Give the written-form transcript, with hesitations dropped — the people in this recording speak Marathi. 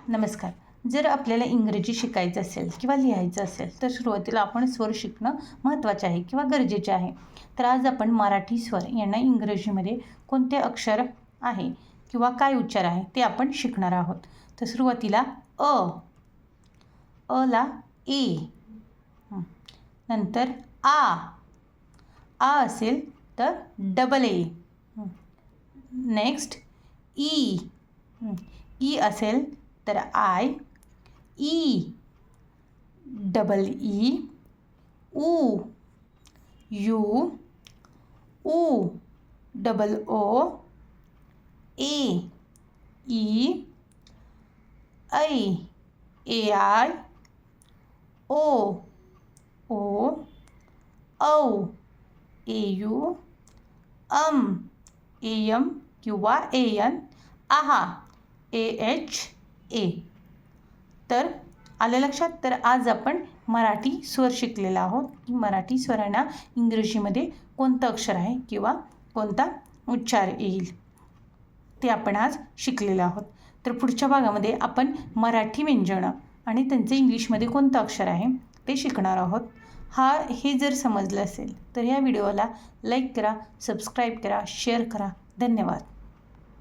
नमस्कार. जर आपल्याला इंग्रजी शिकायचं असेल किंवा लिहायचं असेल तर सुरुवातीला आपण स्वर शिकणं महत्त्वाचे आहे किंवा गरजेचे आहे. तर आज आपण मराठी स्वर यांना इंग्रजीमध्ये कोणते अक्षर आहे किंवा काय उच्चार आहे ते आपण शिकणार आहोत. तर सुरुवातीला ला ए, नंतर आ असेल तर डबल ए. नेक्स्ट ई असेल तर आय, ई डबल ई, ऊ यू, ऊ double O, A E, A I, O औ ए यू, एम किंवा एन, आहा AH ए. तर आलं लक्षात. तर आज आपण मराठी स्वर शिकलेला आहोत की मराठी स्वरांना इंग्रजीमध्ये कोणतं अक्षर आहे किंवा कोणता उच्चार येईल ते आपण आज शिकलेलो आहोत. तर पुढच्या भागामध्ये आपण मराठी व्यंजनं आणि त्यांचे इंग्लिशमध्ये कोणतं अक्षर आहे ते शिकणार आहोत. हे जर समजलं असेल तर या व्हिडिओला लाईक करा, सबस्क्राईब करा, शेअर करा. धन्यवाद.